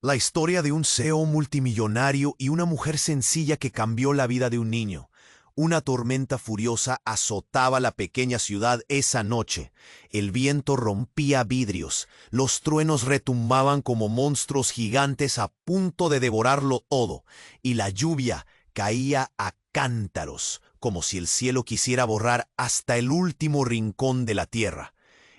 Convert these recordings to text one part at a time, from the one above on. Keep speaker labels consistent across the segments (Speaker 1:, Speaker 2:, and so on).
Speaker 1: La historia de un CEO multimillonario y una mujer sencilla que cambió la vida de un niño. Una tormenta furiosa azotaba la pequeña ciudad esa noche. El viento rompía vidrios, los truenos retumbaban como monstruos gigantes a punto de devorarlo todo, y la lluvia caía a cántaros, como si el cielo quisiera borrar hasta el último rincón de la tierra.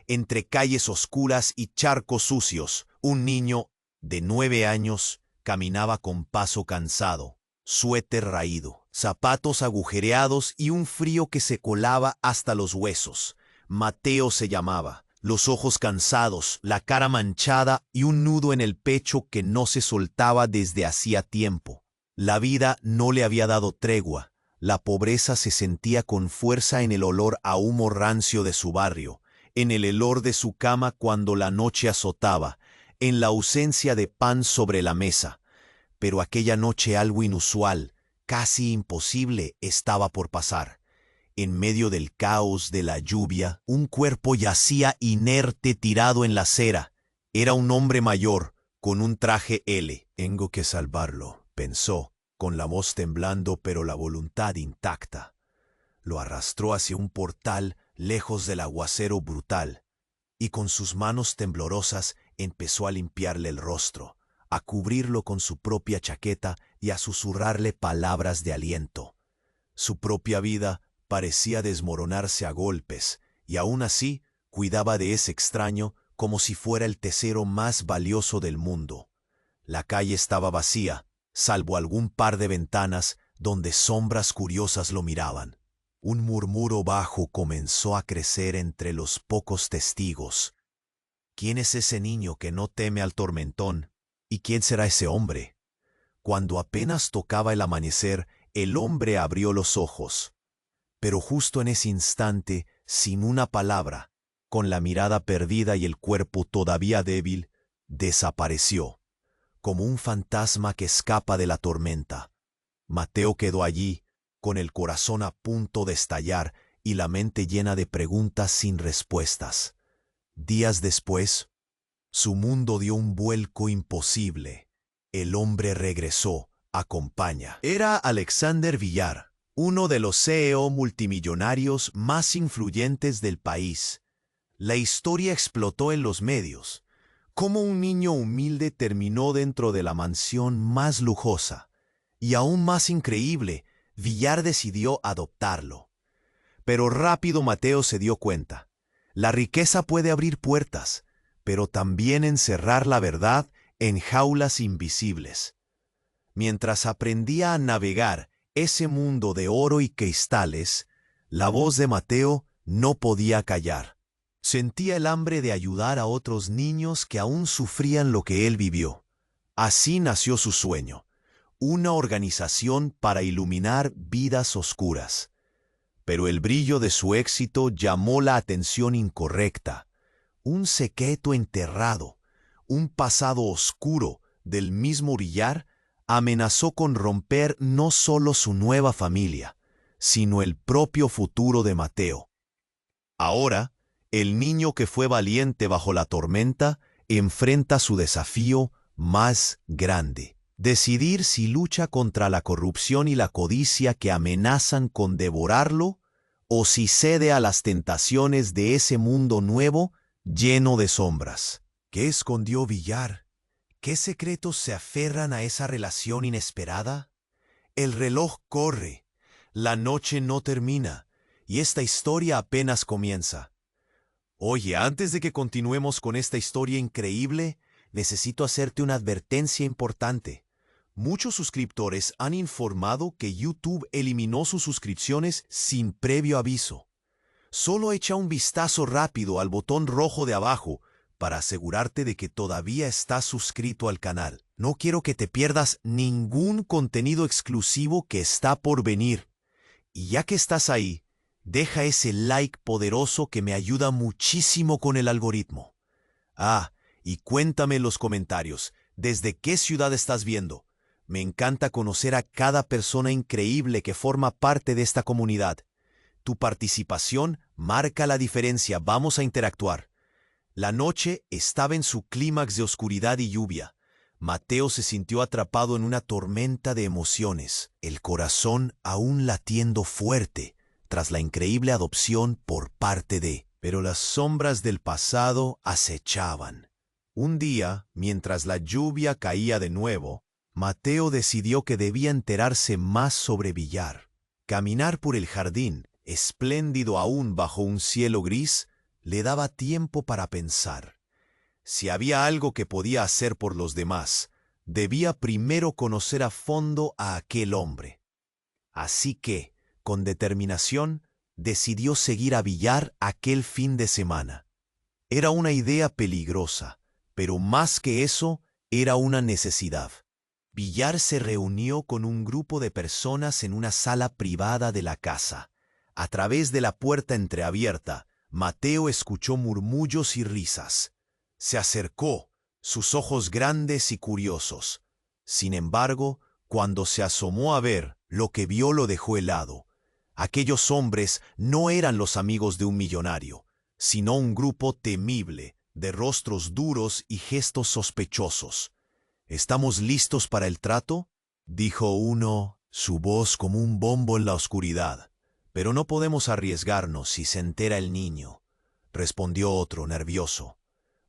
Speaker 1: Entre calles oscuras y charcos sucios, un niño de 9 años caminaba con paso cansado, suéter raído, zapatos agujereados y un frío que se colaba hasta los huesos. Mateo se llamaba, los ojos cansados, la cara manchada y un nudo en el pecho que no se soltaba desde hacía tiempo. La vida no le había dado tregua. La pobreza se sentía con fuerza en el olor a humo rancio de su barrio, en el hedor de su cama cuando la noche azotaba, en la ausencia de pan sobre la mesa. Pero aquella noche algo inusual, casi imposible, estaba por pasar. En medio del caos de la lluvia, un cuerpo yacía inerte tirado en la acera. Era un hombre mayor, con un traje L. Tengo que salvarlo, pensó, con la voz temblando pero la voluntad intacta. Lo arrastró hacia un portal lejos del aguacero brutal, y con sus manos temblorosas empezó a limpiarle el rostro, a cubrirlo con su propia chaqueta y a susurrarle palabras de aliento. Su propia vida parecía desmoronarse a golpes, y aún así cuidaba de ese extraño como si fuera el tesoro más valioso del mundo. La calle estaba vacía, salvo algún par de ventanas donde sombras curiosas lo miraban. Un murmuro bajo comenzó a crecer entre los pocos testigos. ¿Quién es ese niño que no teme al tormentón? ¿Y quién será ese hombre? Cuando apenas tocaba el amanecer, el hombre abrió los ojos. Pero justo en ese instante, sin una palabra, con la mirada perdida y el cuerpo todavía débil, desapareció, como un fantasma que escapa de la tormenta. Mateo quedó allí, con el corazón a punto de estallar y la mente llena de preguntas sin respuestas. Días después, su mundo dio un vuelco imposible. El hombre regresó, acompaña. Era Alexander Villar, uno de los CEO multimillonarios más influyentes del país. La historia explotó en los medios. Cómo un niño humilde terminó dentro de la mansión más lujosa. Y aún más increíble, Villar decidió adoptarlo. Pero rápido Mateo se dio cuenta. La riqueza puede abrir puertas, pero también encerrar la verdad en jaulas invisibles. Mientras aprendía a navegar ese mundo de oro y cristales, la voz de Mateo no podía callar. Sentía el hambre de ayudar a otros niños que aún sufrían lo que él vivió. Así nació su sueño. Una organización para iluminar vidas oscuras. Pero el brillo de su éxito llamó la atención incorrecta. Un secreto enterrado, un pasado oscuro del mismo Villar, amenazó con romper no solo su nueva familia, sino el propio futuro de Mateo. Ahora, el niño que fue valiente bajo la tormenta enfrenta su desafío más grande. Decidir si lucha contra la corrupción y la codicia que amenazan con devorarlo, o si cede a las tentaciones de ese mundo nuevo lleno de sombras. ¿Qué escondió Villar? ¿Qué secretos se aferran a esa relación inesperada? El reloj corre, la noche no termina, y esta historia apenas comienza. Oye, antes de que continuemos con esta historia increíble, necesito hacerte una advertencia importante. Muchos suscriptores han informado que YouTube eliminó sus suscripciones sin previo aviso. Solo echa un vistazo rápido al botón rojo de abajo para asegurarte de que todavía estás suscrito al canal. No quiero que te pierdas ningún contenido exclusivo que está por venir. Y ya que estás ahí, deja ese like poderoso que me ayuda muchísimo con el algoritmo. Y cuéntame en los comentarios, ¿desde qué ciudad estás viendo? Me encanta conocer a cada persona increíble que forma parte de esta comunidad. Tu participación marca la diferencia. Vamos a interactuar. La noche estaba en su clímax de oscuridad y lluvia. Mateo se sintió atrapado en una tormenta de emociones, el corazón aún latiendo fuerte tras la increíble adopción por parte de... Pero las sombras del pasado acechaban. Un día, mientras la lluvia caía de nuevo, Mateo decidió que debía enterarse más sobre Villar. Caminar por el jardín, espléndido aún bajo un cielo gris, le daba tiempo para pensar. Si había algo que podía hacer por los demás, debía primero conocer a fondo a aquel hombre. Así que, con determinación, decidió seguir a Villar aquel fin de semana. Era una idea peligrosa, pero más que eso, era una necesidad. Villar se reunió con un grupo de personas en una sala privada de la casa. A través de la puerta entreabierta, Mateo escuchó murmullos y risas. Se acercó, sus ojos grandes y curiosos. Sin embargo, cuando se asomó a ver, lo que vio lo dejó helado. Aquellos hombres no eran los amigos de un millonario, sino un grupo temible, de rostros duros y gestos sospechosos. ¿Estamos listos para el trato?, dijo uno, su voz como un bombo en la oscuridad. Pero no podemos arriesgarnos si se entera el niño, respondió otro, nervioso.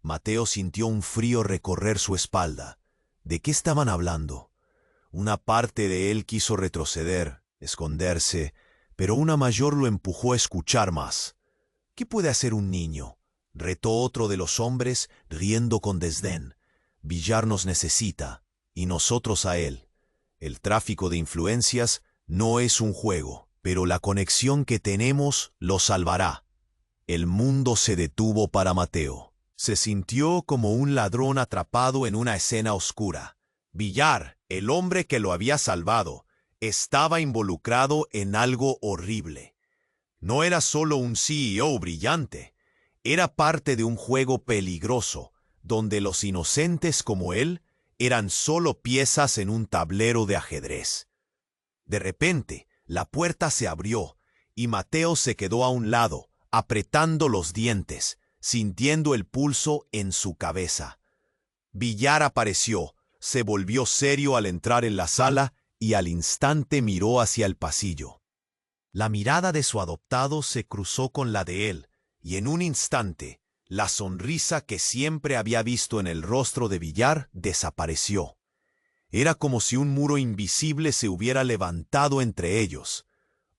Speaker 1: Mateo sintió un frío recorrer su espalda. ¿De qué estaban hablando? Una parte de él quiso retroceder, esconderse, pero una mayor lo empujó a escuchar más. ¿Qué puede hacer un niño?, retó otro de los hombres, riendo con desdén. Villar nos necesita, y nosotros a él. El tráfico de influencias no es un juego, pero la conexión que tenemos lo salvará. El mundo se detuvo para Mateo. Se sintió como un ladrón atrapado en una escena oscura. Villar, el hombre que lo había salvado, estaba involucrado en algo horrible. No era solo un CEO brillante, era parte de un juego peligroso, donde los inocentes como él eran solo piezas en un tablero de ajedrez. De repente, la puerta se abrió y Mateo se quedó a un lado, apretando los dientes, sintiendo el pulso en su cabeza. Villar apareció, se volvió serio al entrar en la sala y al instante miró hacia el pasillo. La mirada de su adoptado se cruzó con la de él, y en un instante, la sonrisa que siempre había visto en el rostro de Villar desapareció. Era como si un muro invisible se hubiera levantado entre ellos.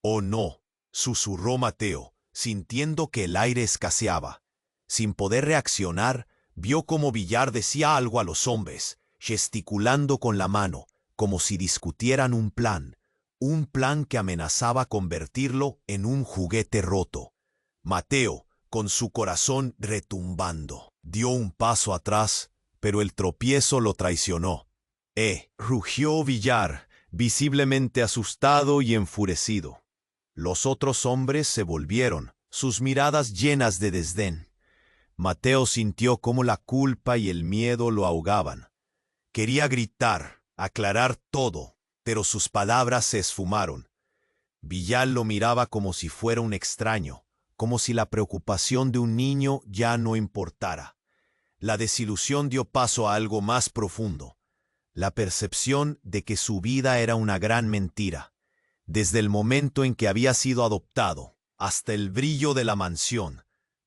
Speaker 1: «Oh no», susurró Mateo, sintiendo que el aire escaseaba. Sin poder reaccionar, vio cómo Villar decía algo a los hombres, gesticulando con la mano, como si discutieran un plan que amenazaba convertirlo en un juguete roto. Mateo, con su corazón retumbando, dio un paso atrás, pero el tropiezo lo traicionó. Rugió Villar, visiblemente asustado y enfurecido. Los otros hombres se volvieron, sus miradas llenas de desdén. Mateo sintió cómo la culpa y el miedo lo ahogaban. Quería gritar, aclarar todo, pero sus palabras se esfumaron. Villar lo miraba como si fuera un extraño, como si la preocupación de un niño ya no importara. La desilusión dio paso a algo más profundo, la percepción de que su vida era una gran mentira. Desde el momento en que había sido adoptado hasta el brillo de la mansión,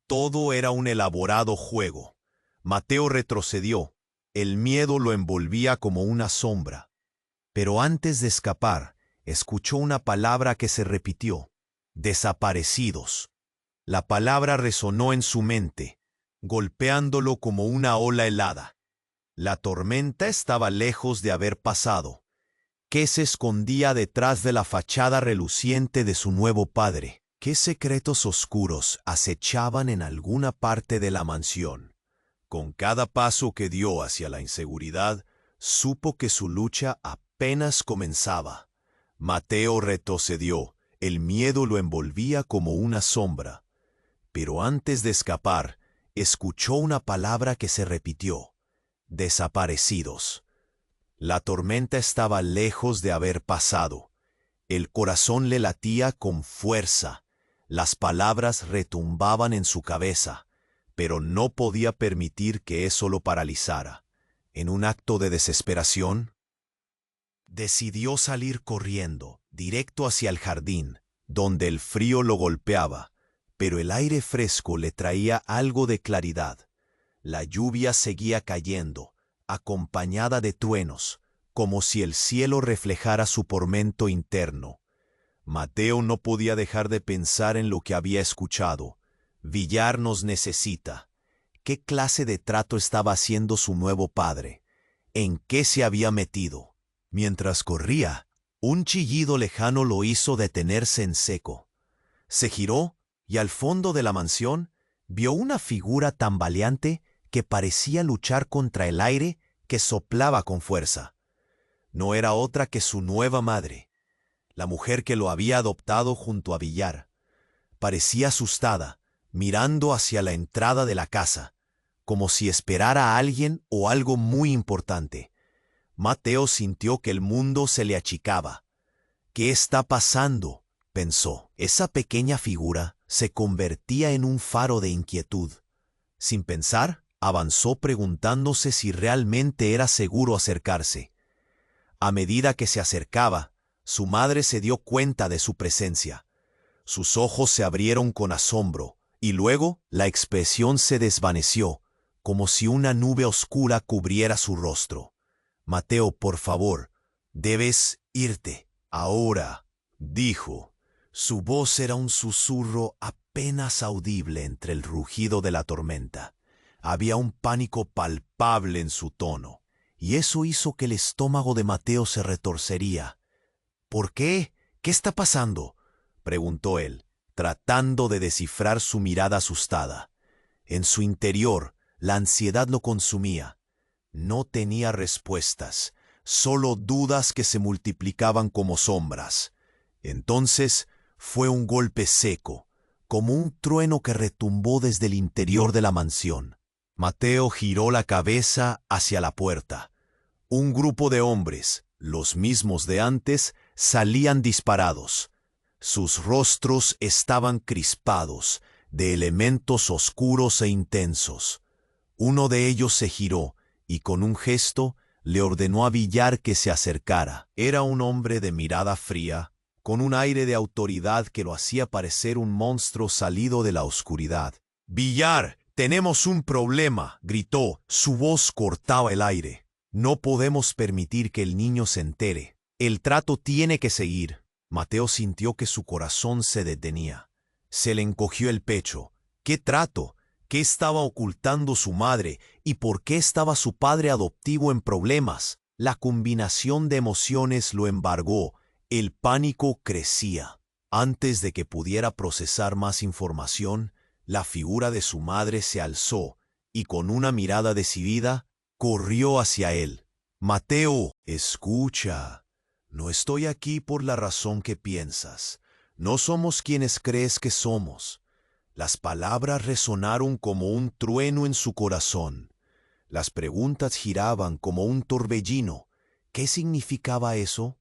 Speaker 1: todo era un elaborado juego. Mateo retrocedió, el miedo lo envolvía como una sombra. Pero antes de escapar, escuchó una palabra que se repitió: desaparecidos. La palabra resonó en su mente, golpeándolo como una ola helada. La tormenta estaba lejos de haber pasado. ¿Qué se escondía detrás de la fachada reluciente de su nuevo padre? ¿Qué secretos oscuros acechaban en alguna parte de la mansión? Con cada paso que dio hacia la inseguridad, supo que su lucha apenas comenzaba. Mateo retrocedió, el miedo lo envolvía como una sombra. Pero antes de escapar, escuchó una palabra que se repitió: desaparecidos. La tormenta estaba lejos de haber pasado. El corazón le latía con fuerza. Las palabras retumbaban en su cabeza, pero no podía permitir que eso lo paralizara. En un acto de desesperación, decidió salir corriendo, directo hacia el jardín, donde el frío lo golpeaba, pero el aire fresco le traía algo de claridad. La lluvia seguía cayendo, acompañada de truenos, como si el cielo reflejara su tormento interno. Mateo no podía dejar de pensar en lo que había escuchado. Villar nos necesita. ¿Qué clase de trato estaba haciendo su nuevo padre? ¿En qué se había metido? Mientras corría, un chillido lejano lo hizo detenerse en seco. Se giró y al fondo de la mansión vio una figura tambaleante que parecía luchar contra el aire que soplaba con fuerza. No era otra que su nueva madre, la mujer que lo había adoptado junto a Villar. Parecía asustada, mirando hacia la entrada de la casa, como si esperara a alguien o algo muy importante. Mateo sintió que el mundo se le achicaba. ¿Qué está pasando?, pensó. Esa pequeña figura se convertía en un faro de inquietud. Sin pensar, avanzó preguntándose si realmente era seguro acercarse. A medida que se acercaba, su madre se dio cuenta de su presencia. Sus ojos se abrieron con asombro, y luego la expresión se desvaneció, como si una nube oscura cubriera su rostro. «Mateo, por favor, debes irte. Ahora», dijo. Su voz era un susurro apenas audible entre el rugido de la tormenta. Había un pánico palpable en su tono, y eso hizo que el estómago de Mateo se retorcería. «¿Por qué? ¿Qué está pasando?», preguntó él, tratando de descifrar su mirada asustada. En su interior, la ansiedad lo consumía. No tenía respuestas, solo dudas que se multiplicaban como sombras. Entonces fue un golpe seco, como un trueno que retumbó desde el interior de la mansión. Mateo giró la cabeza hacia la puerta. Un grupo de hombres, los mismos de antes, salían disparados. Sus rostros estaban crispados, de elementos oscuros e intensos. Uno de ellos se giró y con un gesto le ordenó a Villar que se acercara. Era un hombre de mirada fría, con un aire de autoridad que lo hacía parecer un monstruo salido de la oscuridad. «Villar, tenemos un problema», gritó. Su voz cortaba el aire. «No podemos permitir que el niño se entere. El trato tiene que seguir». Mateo sintió que su corazón se detenía. Se le encogió el pecho. ¿Qué trato? ¿Qué estaba ocultando su madre? ¿Y por qué estaba su padre adoptivo en problemas? La combinación de emociones lo embargó. El pánico crecía. Antes de que pudiera procesar más información, la figura de su madre se alzó y con una mirada decidida, corrió hacia él. «Mateo, escucha. No estoy aquí por la razón que piensas. No somos quienes crees que somos». Las palabras resonaron como un trueno en su corazón. Las preguntas giraban como un torbellino. ¿Qué significaba eso?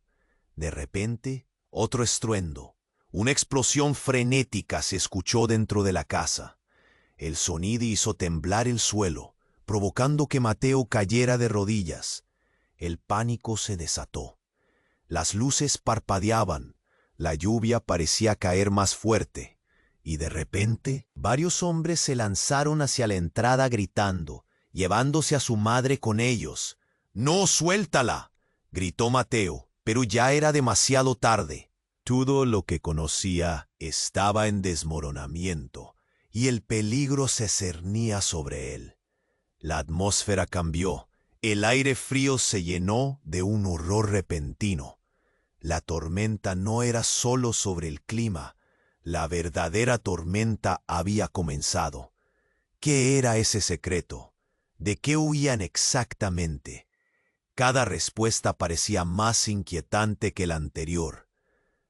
Speaker 1: De repente, otro estruendo. Una explosión frenética se escuchó dentro de la casa. El sonido hizo temblar el suelo, provocando que Mateo cayera de rodillas. El pánico se desató. Las luces parpadeaban, la lluvia parecía caer más fuerte, y de repente varios hombres se lanzaron hacia la entrada gritando, llevándose a su madre con ellos. «¡No, suéltala!», gritó Mateo, pero ya era demasiado tarde. Todo lo que conocía estaba en desmoronamiento, y el peligro se cernía sobre él. La atmósfera cambió. El aire frío se llenó de un horror repentino. La tormenta no era solo sobre el clima. La verdadera tormenta había comenzado. ¿Qué era ese secreto? ¿De qué huían exactamente? Cada respuesta parecía más inquietante que la anterior.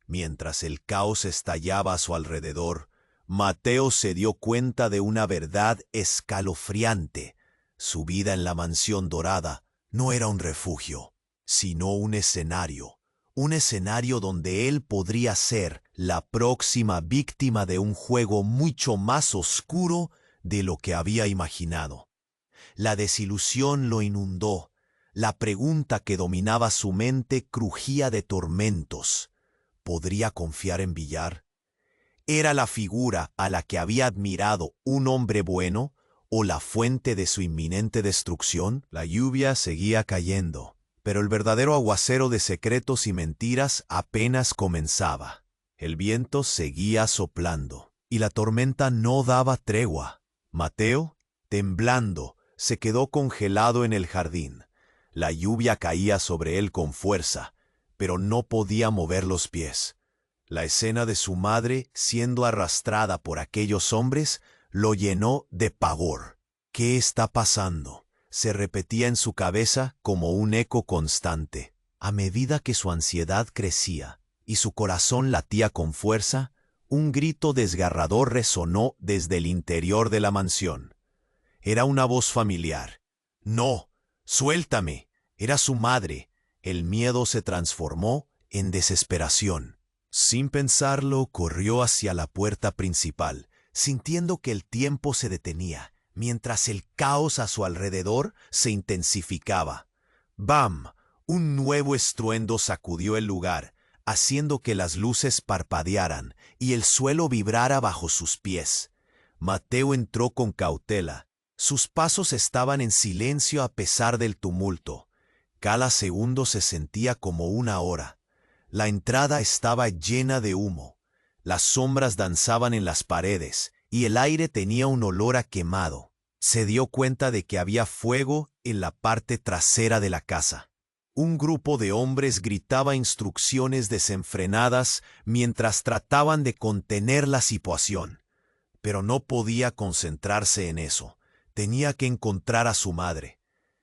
Speaker 1: Mientras el caos estallaba a su alrededor, Mateo se dio cuenta de una verdad escalofriante. Su vida en la mansión dorada no era un refugio, sino un escenario donde él podría ser la próxima víctima de un juego mucho más oscuro de lo que había imaginado. La desilusión lo inundó, La pregunta que dominaba su mente crujía de tormentos. ¿Podría confiar en Villar? ¿Era la figura a la que había admirado un hombre bueno o la fuente de su inminente destrucción? La lluvia seguía cayendo, pero el verdadero aguacero de secretos y mentiras apenas comenzaba. El viento seguía soplando, y la tormenta no daba tregua. Mateo, temblando, se quedó congelado en el jardín. La lluvia caía sobre él con fuerza, pero no podía mover los pies. La escena de su madre siendo arrastrada por aquellos hombres lo llenó de pavor. ¿Qué está pasando? Se repetía en su cabeza como un eco constante. A medida que su ansiedad crecía y su corazón latía con fuerza, un grito desgarrador resonó desde el interior de la mansión. Era una voz familiar. «¡No! ¡Suéltame!». Era su madre. El miedo se transformó en desesperación. Sin pensarlo, corrió hacia la puerta principal, sintiendo que el tiempo se detenía, mientras el caos a su alrededor se intensificaba. ¡Bam! Un nuevo estruendo sacudió el lugar, haciendo que las luces parpadearan y el suelo vibrara bajo sus pies. Mateo entró con cautela. Sus pasos estaban en silencio a pesar del tumulto. Cada segundo se sentía como una hora. La entrada estaba llena de humo. Las sombras danzaban en las paredes y el aire tenía un olor a quemado. Se dio cuenta de que había fuego en la parte trasera de la casa. Un grupo de hombres gritaba instrucciones desenfrenadas mientras trataban de contener la situación. Pero no podía concentrarse en eso. Tenía que encontrar a su madre.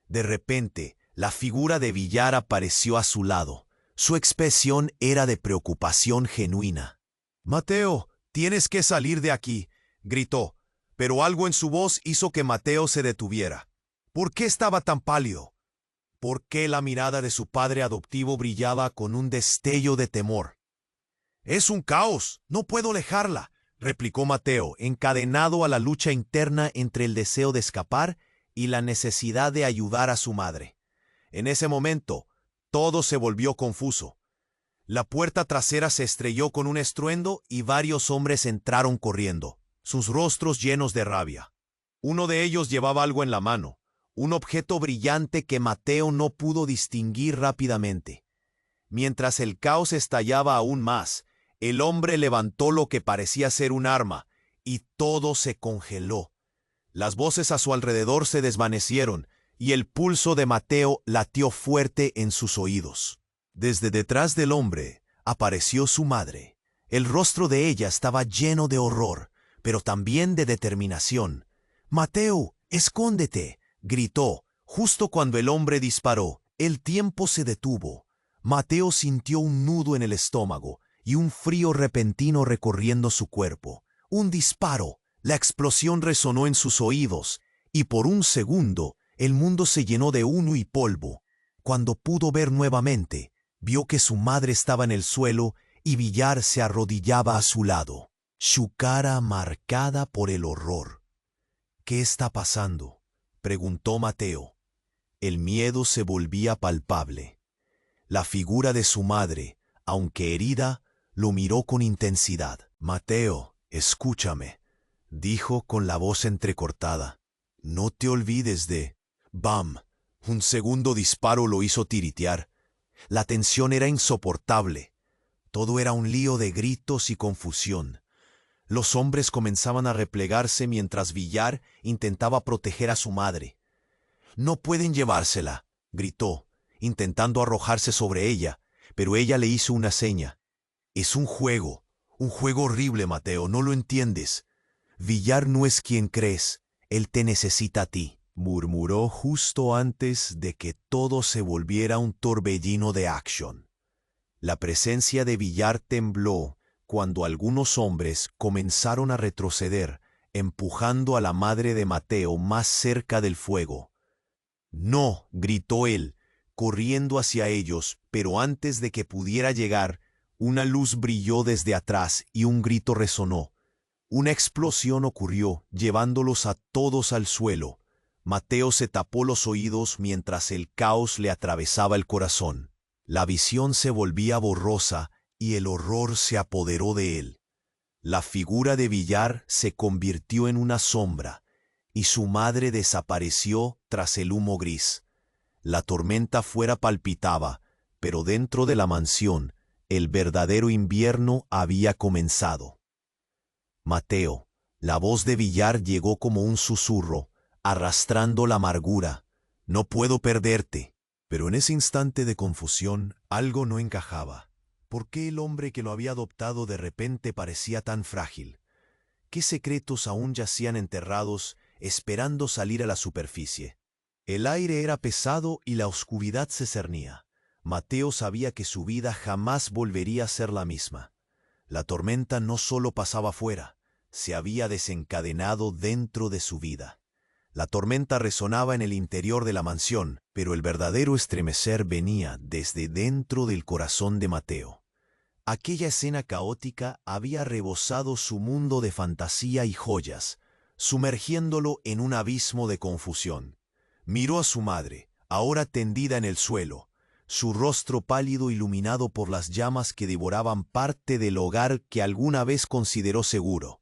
Speaker 1: De repente, la figura de Villar apareció a su lado. Su expresión era de preocupación genuina. «Mateo, tienes que salir de aquí», gritó, pero algo en su voz hizo que Mateo se detuviera. ¿Por qué estaba tan pálido? ¿Por qué la mirada de su padre adoptivo brillaba con un destello de temor? «Es un caos, no puedo dejarla», replicó Mateo, encadenado a la lucha interna entre el deseo de escapar y la necesidad de ayudar a su madre. En ese momento, todo se volvió confuso. La puerta trasera se estrelló con un estruendo y varios hombres entraron corriendo, sus rostros llenos de rabia. Uno de ellos llevaba algo en la mano, un objeto brillante que Mateo no pudo distinguir rápidamente. Mientras el caos estallaba aún más, el hombre levantó lo que parecía ser un arma, y todo se congeló. Las voces a su alrededor se desvanecieron, y el pulso de Mateo latió fuerte en sus oídos. Desde detrás del hombre apareció su madre. El rostro de ella estaba lleno de horror, pero también de determinación. «Mateo, escóndete», gritó. Justo cuando el hombre disparó, el tiempo se detuvo. Mateo sintió un nudo en el estómago y un frío repentino recorriendo su cuerpo. Un disparo. La explosión resonó en sus oídos, y por un segundo el mundo se llenó de humo y polvo. Cuando pudo ver nuevamente, vio que su madre estaba en el suelo y Villar se arrodillaba a su lado, su cara marcada por el horror. «¿Qué está pasando?», preguntó Mateo. El miedo se volvía palpable. La figura de su madre, aunque herida, lo miró con intensidad. «Mateo, escúchame», dijo con la voz entrecortada. «No te olvides de...». ¡Bam! Un segundo disparo lo hizo tiritear. La tensión era insoportable. Todo era un lío de gritos y confusión. Los hombres comenzaban a replegarse mientras Villar intentaba proteger a su madre. «No pueden llevársela», gritó, intentando arrojarse sobre ella, pero ella le hizo una seña. «Es un juego horrible, Mateo, ¿no lo entiendes? Villar no es quien crees, él te necesita a ti», murmuró justo antes de que todo se volviera un torbellino de acción. La presencia de Villar tembló cuando algunos hombres comenzaron a retroceder, empujando a la madre de Mateo más cerca del fuego. «No», gritó él, corriendo hacia ellos, pero antes de que pudiera llegar, una luz brilló desde atrás y un grito resonó. Una explosión ocurrió, llevándolos a todos al suelo. Mateo se tapó los oídos mientras el caos le atravesaba el corazón. La visión se volvía borrosa y el horror se apoderó de él. La figura de Villar se convirtió en una sombra y su madre desapareció tras el humo gris. La tormenta afuera palpitaba, pero dentro de la mansión el verdadero invierno había comenzado. Mateo, la voz de Villar llegó como un susurro, arrastrando la amargura. No puedo perderte. Pero en ese instante de confusión, algo no encajaba. ¿Por qué el hombre que lo había adoptado de repente parecía tan frágil? ¿Qué secretos aún yacían enterrados, esperando salir a la superficie? El aire era pesado y la oscuridad se cernía. Mateo sabía que su vida jamás volvería a ser la misma. La tormenta no solo pasaba fuera, se había desencadenado dentro de su vida. La tormenta resonaba en el interior de la mansión, pero el verdadero estremecer venía desde dentro del corazón de Mateo. Aquella escena caótica había rebosado su mundo de fantasía y joyas, sumergiéndolo en un abismo de confusión. Miró a su madre, ahora tendida en el suelo, su rostro pálido iluminado por las llamas que devoraban parte del hogar que alguna vez consideró seguro.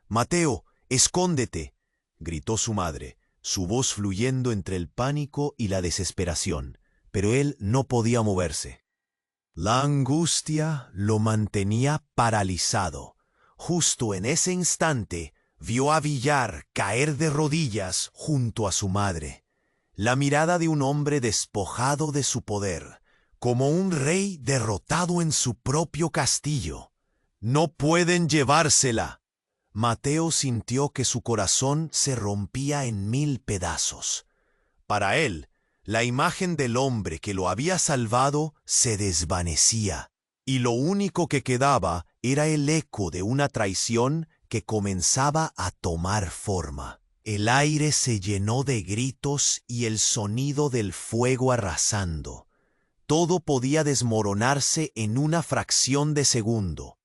Speaker 1: «Mateo, escóndete», gritó su madre, su voz fluyendo entre el pánico y la desesperación, pero él no podía moverse. La angustia lo mantenía paralizado. Justo en ese instante vio a Villar caer de rodillas junto a su madre. La mirada de un hombre despojado de su poder, como un rey derrotado en su propio castillo. «No pueden llevársela». Mateo sintió que su corazón se rompía en 1000 pedazos. Para él, la imagen del hombre que lo había salvado se desvanecía, y lo único que quedaba era el eco de una traición que comenzaba a tomar forma. El aire se llenó de gritos y el sonido del fuego arrasando. Todo podía desmoronarse en una fracción de segundo.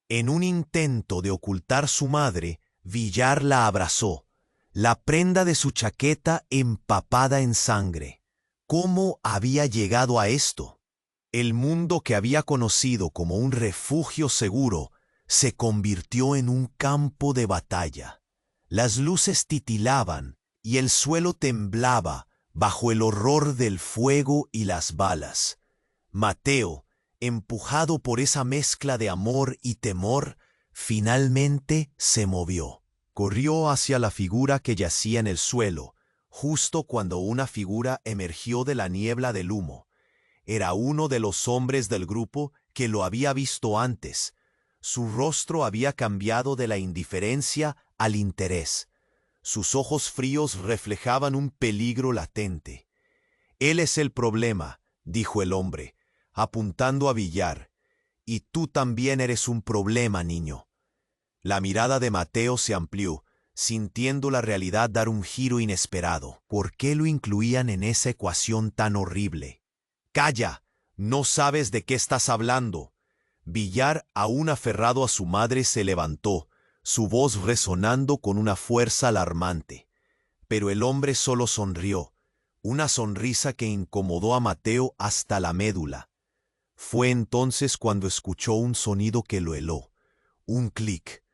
Speaker 1: En un intento de ocultar su madre, Villar la abrazó, la prenda de su chaqueta empapada en sangre. ¿Cómo había llegado a esto? El mundo que había conocido como un refugio seguro se convirtió en un campo de batalla. Las luces titilaban y el suelo temblaba bajo el horror del fuego y las balas. Mateo, empujado por esa mezcla de amor y temor, finalmente se movió. Corrió hacia la figura que yacía en el suelo, justo cuando una figura emergió de la niebla del humo. Era uno de los hombres del grupo que lo había visto antes. Su rostro había cambiado de la indiferencia al interés. Sus ojos fríos reflejaban un peligro latente. «Él es el problema», dijo el hombre, apuntando a Villar. «Y tú también eres un problema, niño». La mirada de Mateo se amplió, sintiendo la realidad dar un giro inesperado. ¿Por qué lo incluían en esa ecuación tan horrible? «¡Calla! No sabes de qué estás hablando». Villar, aún aferrado a su madre, se levantó, su voz resonando con una fuerza alarmante. Pero el hombre solo sonrió, una sonrisa que incomodó a Mateo hasta la médula. Fue entonces cuando escuchó un sonido que lo heló, un clic,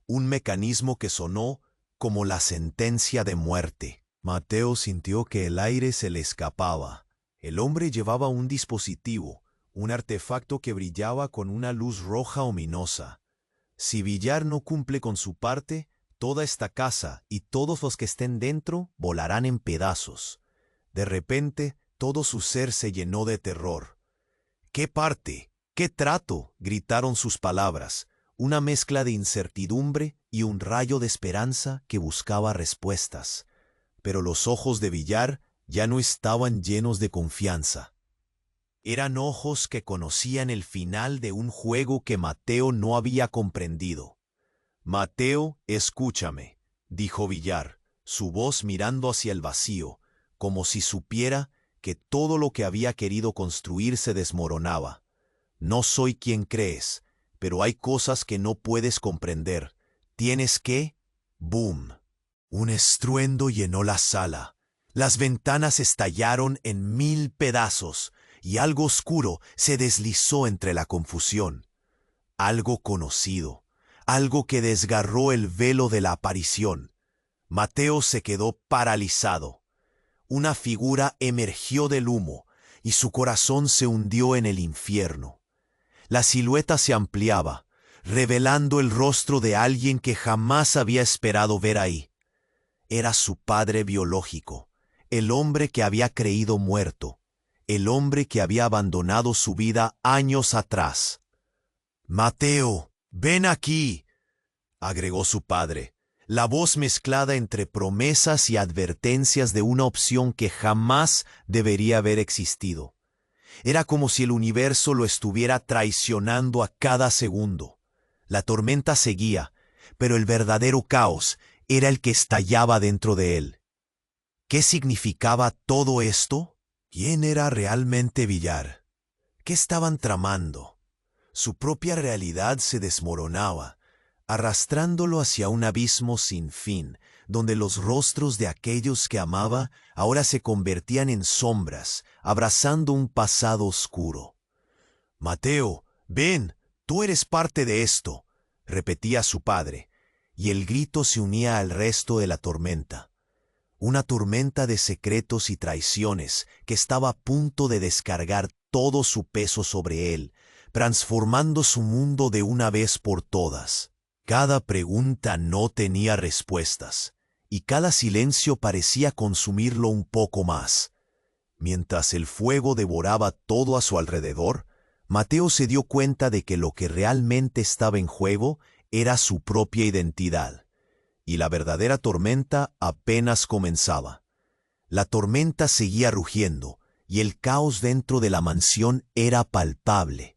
Speaker 1: un mecanismo que sonó como la sentencia de muerte. Mateo sintió que el aire se le escapaba. El hombre llevaba un dispositivo, un artefacto que brillaba con una luz roja ominosa. Si Villar no cumple con su parte, toda esta casa y todos los que estén dentro volarán en pedazos. De repente, todo su ser se llenó de terror. «¿Qué parte? ¿Qué trato?», gritaron sus palabras, una mezcla de incertidumbre y un rayo de esperanza que buscaba respuestas. Pero los ojos de Villar ya no estaban llenos de confianza. Eran ojos que conocían el final de un juego que Mateo no había comprendido. «Mateo, escúchame», dijo Villar, su voz mirando hacia el vacío, como si supiera que todo lo que había querido construir se desmoronaba. «No soy quien crees, pero hay cosas que no puedes comprender. Tienes que...» ¡Boom! Un estruendo llenó la sala. Las ventanas estallaron en 1000 pedazos y algo oscuro se deslizó entre la confusión. Algo conocido, algo que desgarró el velo de la aparición. Mateo se quedó paralizado. Una figura emergió del humo y su corazón se hundió en el infierno. La silueta se ampliaba, revelando el rostro de alguien que jamás había esperado ver ahí. Era su padre biológico, el hombre que había creído muerto, el hombre que había abandonado su vida años atrás. «Mateo, ven aquí», agregó su padre, la voz mezclada entre promesas y advertencias de una opción que jamás debería haber existido. Era como si el universo lo estuviera traicionando a cada segundo. La tormenta seguía, pero el verdadero caos era el que estallaba dentro de él. ¿Qué significaba todo esto? ¿Quién era realmente Villar? ¿Qué estaban tramando? Su propia realidad se desmoronaba, arrastrándolo hacia un abismo sin fin, donde los rostros de aquellos que amaba ahora se convertían en sombras, abrazando un pasado oscuro. «Mateo, ven, tú eres parte de esto», repetía su padre, y el grito se unía al resto de la tormenta. Una tormenta de secretos y traiciones que estaba a punto de descargar todo su peso sobre él, transformando su mundo de una vez por todas. Cada pregunta no tenía respuestas, y cada silencio parecía consumirlo un poco más. Mientras el fuego devoraba todo a su alrededor, Mateo se dio cuenta de que lo que realmente estaba en juego era su propia identidad, y la verdadera tormenta apenas comenzaba. La tormenta seguía rugiendo, y el caos dentro de la mansión era palpable.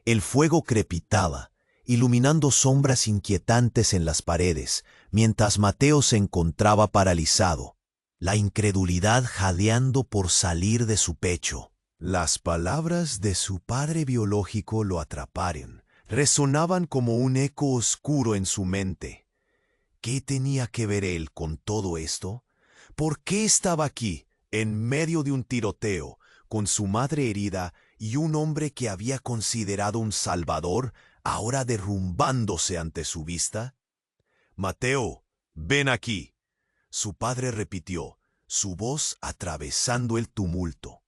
Speaker 1: El fuego crepitaba, iluminando sombras inquietantes en las paredes, mientras Mateo se encontraba paralizado, la incredulidad jadeando por salir de su pecho. Las palabras de su padre biológico lo atraparon, resonaban como un eco oscuro en su mente. ¿Qué tenía que ver él con todo esto? ¿Por qué estaba aquí, en medio de un tiroteo, con su madre herida y un hombre que había considerado un salvador, ahora derrumbándose ante su vista? «Mateo, ven aquí», su padre repitió, su voz atravesando el tumulto.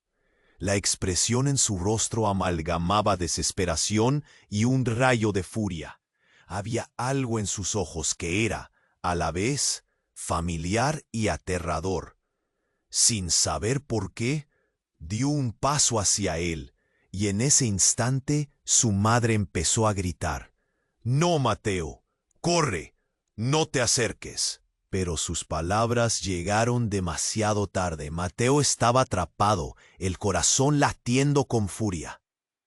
Speaker 1: La expresión en su rostro amalgamaba desesperación y un rayo de furia. Había algo en sus ojos que era, a la vez, familiar y aterrador. Sin saber por qué, dio un paso hacia él, y en ese instante su madre empezó a gritar: «No, Mateo, corre, no te acerques». Pero sus palabras llegaron demasiado tarde. Mateo estaba atrapado, el corazón latiendo con furia.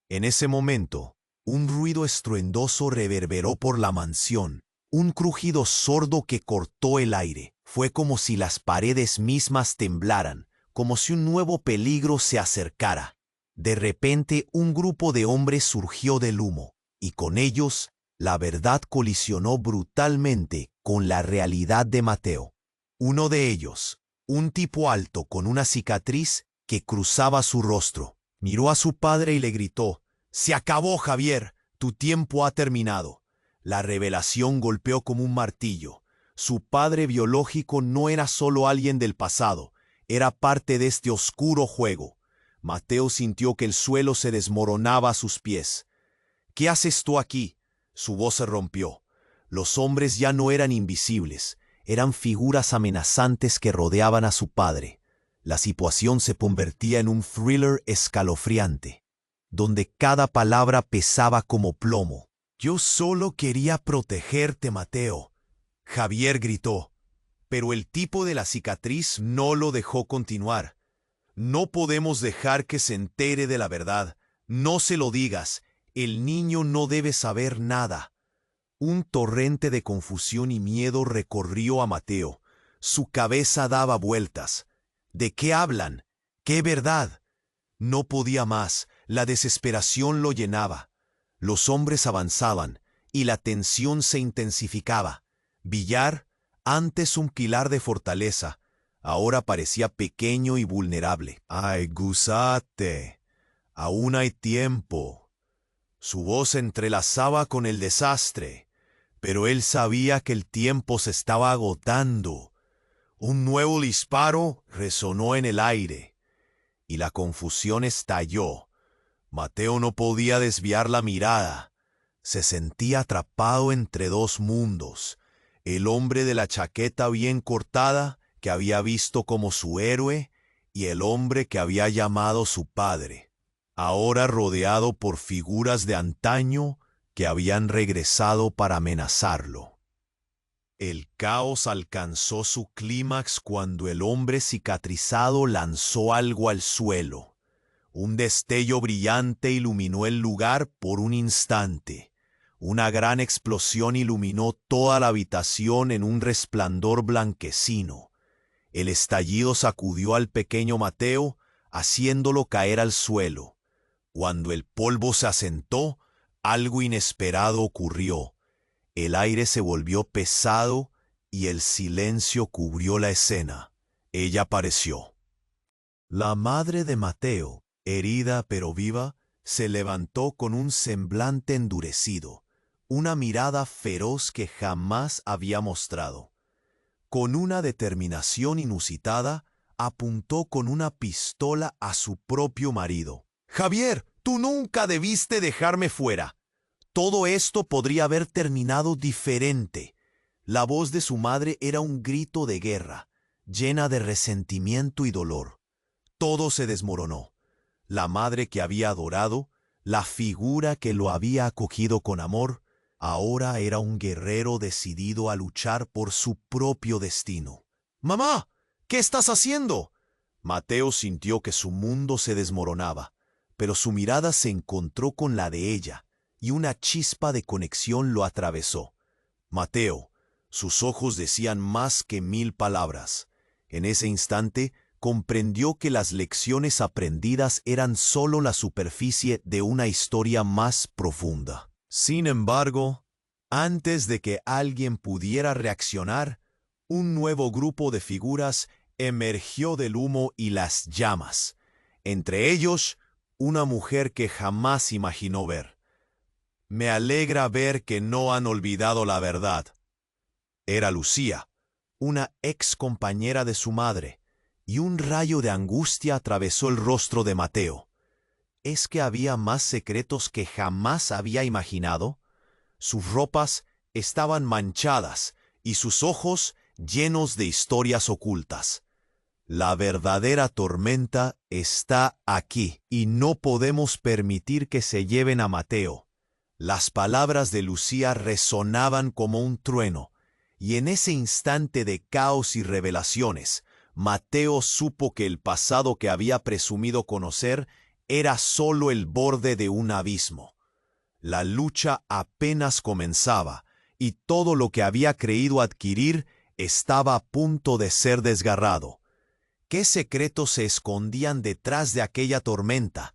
Speaker 1: En ese momento, un ruido estruendoso reverberó por la mansión, un crujido sordo que cortó el aire. Fue como si las paredes mismas temblaran, como si un nuevo peligro se acercara. De repente, un grupo de hombres surgió del humo, y con ellos, la verdad colisionó brutalmente con la realidad de Mateo. Uno de ellos, un tipo alto con una cicatriz que cruzaba su rostro, miró a su padre y le gritó: «Se acabó, Javier, tu tiempo ha terminado». La revelación golpeó como un martillo. Su padre biológico no era solo alguien del pasado, era parte de este oscuro juego. Mateo sintió que el suelo se desmoronaba a sus pies. «¿Qué haces tú aquí?». Su voz se rompió. Los hombres ya no eran invisibles, eran figuras amenazantes que rodeaban a su padre. La situación se convertía en un thriller escalofriante, donde cada palabra pesaba como plomo. «Yo solo quería protegerte, Mateo», Javier gritó, pero el tipo de la cicatriz no lo dejó continuar. «No podemos dejar que se entere de la verdad. No se lo digas. El niño no debe saber nada». Un torrente de confusión y miedo recorrió a Mateo. Su cabeza daba vueltas. ¿De qué hablan? ¿Qué verdad? No podía más. La desesperación lo llenaba. Los hombres avanzaban, y la tensión se intensificaba. Villar, antes un pilar de fortaleza, Ahora parecía pequeño y vulnerable. ¡Ay, gusate! Aún hay tiempo. Su voz se entrelazaba con el desastre, pero él sabía que el tiempo se estaba agotando. Un nuevo disparo resonó en el aire, y la confusión estalló. Mateo no podía desviar la mirada. Se sentía atrapado entre dos mundos. El hombre de la chaqueta bien cortada, que había visto como su héroe, y el hombre que había llamado su padre, ahora rodeado por figuras de antaño que habían regresado para amenazarlo. El caos alcanzó su clímax cuando el hombre cicatrizado lanzó algo al suelo. Un destello brillante iluminó el lugar por un instante. Una gran explosión iluminó toda la habitación en un resplandor blanquecino. El estallido sacudió al pequeño Mateo, haciéndolo caer al suelo. Cuando el polvo se asentó, algo inesperado ocurrió. El aire se volvió pesado y el silencio cubrió la escena. Ella apareció. La madre de Mateo, herida pero viva, se levantó con un semblante endurecido, una mirada feroz que jamás había mostrado. Con una determinación inusitada, apuntó con una pistola a su propio marido. «Javier, tú nunca debiste dejarme fuera. Todo esto podría haber terminado diferente». La voz de su madre era un grito de guerra, llena de resentimiento y dolor. Todo se desmoronó. La madre que había adorado, la figura que lo había acogido con amor, ahora era un guerrero decidido a luchar por su propio destino. «¡Mamá! ¿Qué estás haciendo?». Mateo sintió que su mundo se desmoronaba, pero su mirada se encontró con la de ella, y una chispa de conexión lo atravesó. Mateo, sus ojos decían más que 1000 palabras. En ese instante, comprendió que las lecciones aprendidas eran solo la superficie de una historia más profunda. Sin embargo, antes de que alguien pudiera reaccionar, un nuevo grupo de figuras emergió del humo y las llamas. Entre ellos, una mujer que jamás imaginó ver. «Me alegra ver que no han olvidado la verdad». Era Lucía, una ex compañera de su madre, y un rayo de angustia atravesó el rostro de Mateo. ¿Es que había más secretos que jamás había imaginado? Sus ropas estaban manchadas y sus ojos llenos de historias ocultas. La verdadera tormenta está aquí y no podemos permitir que se lleven a Mateo. Las palabras de Lucía resonaban como un trueno, y en ese instante de caos y revelaciones, Mateo supo que el pasado que había presumido conocer era solo el borde de un abismo. La lucha apenas comenzaba, y todo lo que había creído adquirir estaba a punto de ser desgarrado. ¿Qué secretos se escondían detrás de aquella tormenta?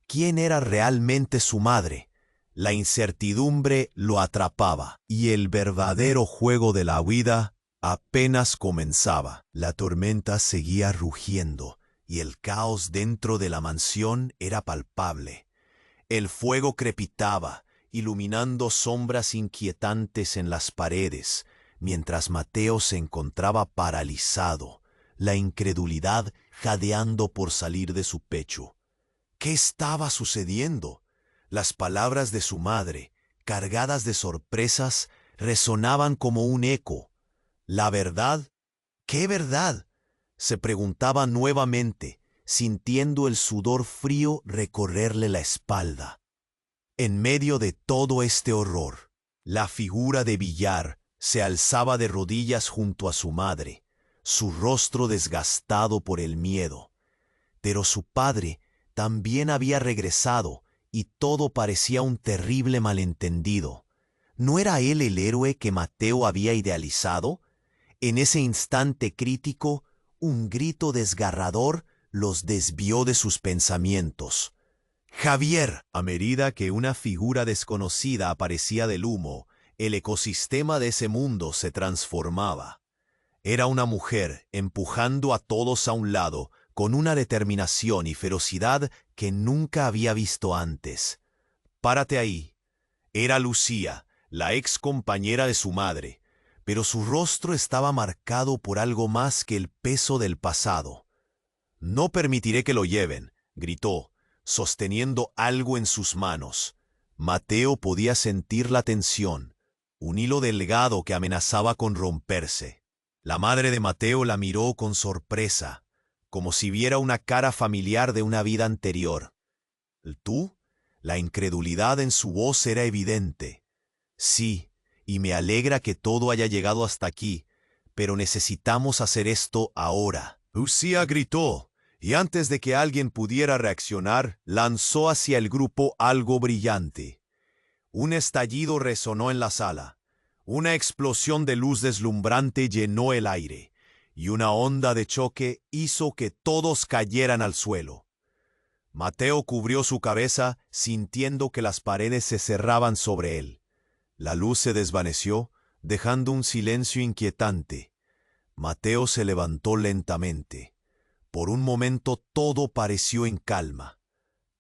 Speaker 1: ¿Quién era realmente su madre? La incertidumbre lo atrapaba, y el verdadero juego de la vida apenas comenzaba. La tormenta seguía rugiendo, y el caos dentro de la mansión era palpable. El fuego crepitaba, iluminando sombras inquietantes en las paredes, mientras Mateo se encontraba paralizado, la incredulidad jadeando por salir de su pecho. ¿Qué estaba sucediendo? Las palabras de su madre, cargadas de sorpresas, resonaban como un eco. ¿La verdad? ¿Qué verdad?, se preguntaba nuevamente, sintiendo el sudor frío recorrerle la espalda. En medio de todo este horror, la figura de Villar se alzaba de rodillas junto a su madre, su rostro desgastado por el miedo. Pero su padre también había regresado, y todo parecía un terrible malentendido. ¿No era él el héroe que Mateo había idealizado? En ese instante crítico, un grito desgarrador los desvió de sus pensamientos. «¡Javier!». A medida que una figura desconocida aparecía del humo, el ecosistema de ese mundo se transformaba. Era una mujer empujando a todos a un lado, con una determinación y ferocidad que nunca había visto antes. «Párate ahí». Era Lucía, la ex compañera de su madre, pero su rostro estaba marcado por algo más que el peso del pasado. «No permitiré que lo lleven», gritó, sosteniendo algo en sus manos. Mateo podía sentir la tensión, un hilo delgado que amenazaba con romperse. La madre de Mateo la miró con sorpresa, como si viera una cara familiar de una vida anterior. «¿Tú?» La incredulidad en su voz era evidente. «Sí, y me alegra que todo haya llegado hasta aquí, pero necesitamos hacer esto ahora». Lucía gritó, y antes de que alguien pudiera reaccionar, lanzó hacia el grupo algo brillante. Un estallido resonó en la sala. Una explosión de luz deslumbrante llenó el aire, y una onda de choque hizo que todos cayeran al suelo. Mateo cubrió su cabeza, sintiendo que las paredes se cerraban sobre él. La luz se desvaneció, dejando un silencio inquietante. Mateo se levantó lentamente. Por un momento todo pareció en calma,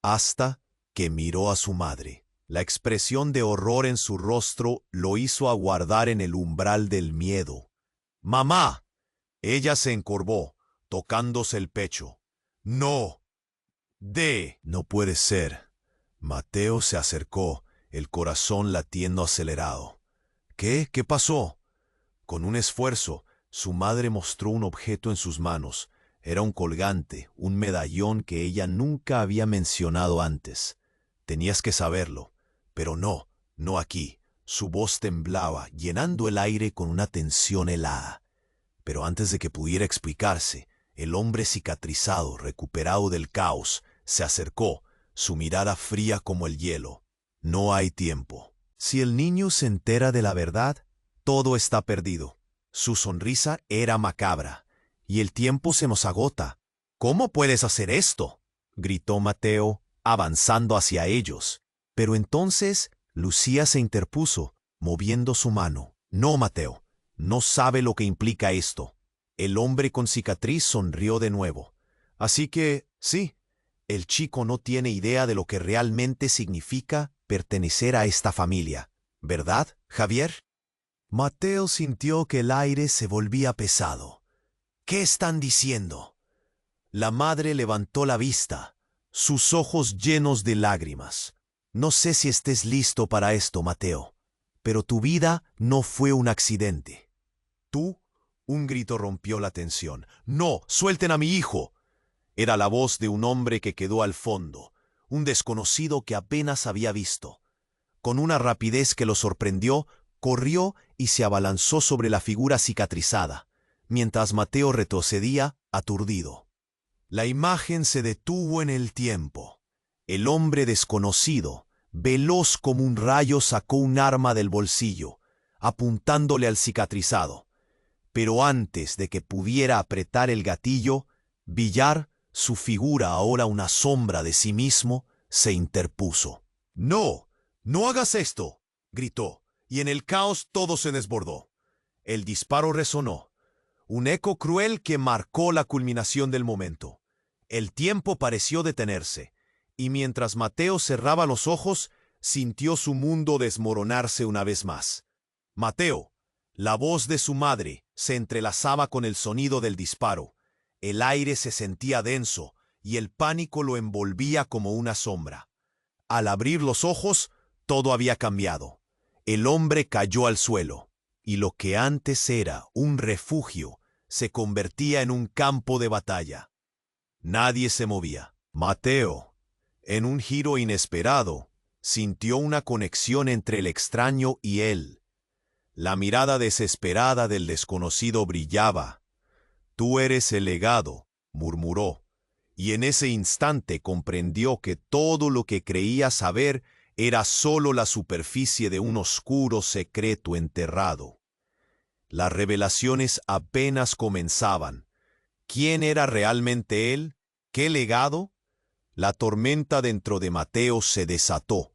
Speaker 1: hasta que miró a su madre. La expresión de horror en su rostro lo hizo aguardar en el umbral del miedo. «¡Mamá!». Ella se encorvó, tocándose el pecho. «¡No! No puede ser». Mateo se acercó, el corazón latiendo acelerado. «¿Qué? ¿Qué pasó?». Con un esfuerzo, su madre mostró un objeto en sus manos. Era un colgante, un medallón que ella nunca había mencionado antes. «Tenías que saberlo». «Pero no, no aquí». Su voz temblaba, llenando el aire con una tensión helada. Pero antes de que pudiera explicarse, el hombre cicatrizado, recuperado del caos, se acercó, su mirada fría como el hielo. «No hay tiempo. Si el niño se entera de la verdad, todo está perdido». Su sonrisa era macabra. «Y el tiempo se nos agota». «¿Cómo puedes hacer esto?», gritó Mateo, avanzando hacia ellos. Pero entonces Lucía se interpuso, moviendo su mano. «No, Mateo, no sabe lo que implica esto». El hombre con cicatriz sonrió de nuevo. «Así que, sí, el chico no tiene idea de lo que realmente significa pertenecer a esta familia, ¿verdad, Javier?». Mateo sintió que el aire se volvía pesado. «¿Qué están diciendo?». La madre levantó la vista, sus ojos llenos de lágrimas. «No sé si estés listo para esto, Mateo, pero tu vida no fue un accidente». «¿Tú?». Un grito rompió la tensión. «¡No! ¡Suelten a mi hijo!». Era la voz de un hombre que quedó al fondo, un desconocido que apenas había visto. Con una rapidez que lo sorprendió, corrió y se abalanzó sobre la figura cicatrizada, mientras Mateo retrocedía, aturdido. La imagen se detuvo en el tiempo. El hombre desconocido, veloz como un rayo, sacó un arma del bolsillo, apuntándole al cicatrizado. Pero antes de que pudiera apretar el gatillo, Villar, su figura ahora una sombra de sí mismo, se interpuso. «¡No! ¡No hagas esto!», gritó, y en el caos todo se desbordó. El disparo resonó, un eco cruel que marcó la culminación del momento. El tiempo pareció detenerse, y mientras Mateo cerraba los ojos, sintió su mundo desmoronarse una vez más. «Mateo». La voz de su madre se entrelazaba con el sonido del disparo. El aire se sentía denso y el pánico lo envolvía como una sombra. Al abrir los ojos, todo había cambiado. El hombre cayó al suelo, y lo que antes era un refugio se convertía en un campo de batalla. Nadie se movía. Mateo, en un giro inesperado, sintió una conexión entre el extraño y él. La mirada desesperada del desconocido brillaba. «Tú eres el legado», murmuró, y en ese instante comprendió que todo lo que creía saber era solo la superficie de un oscuro secreto enterrado. Las revelaciones apenas comenzaban. ¿Quién era realmente él? ¿Qué legado? La tormenta dentro de Mateo se desató,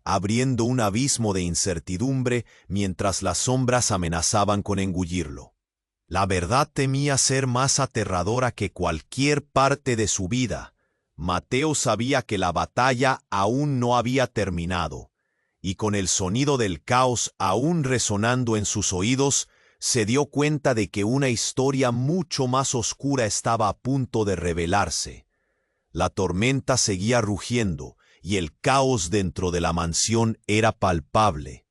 Speaker 1: abriendo un abismo de incertidumbre mientras las sombras amenazaban con engullirlo. La verdad temía ser más aterradora que cualquier parte de su vida. Mateo sabía que la batalla aún no había terminado, y con el sonido del caos aún resonando en sus oídos, se dio cuenta de que una historia mucho más oscura estaba a punto de revelarse. La tormenta seguía rugiendo, y el caos dentro de la mansión era palpable.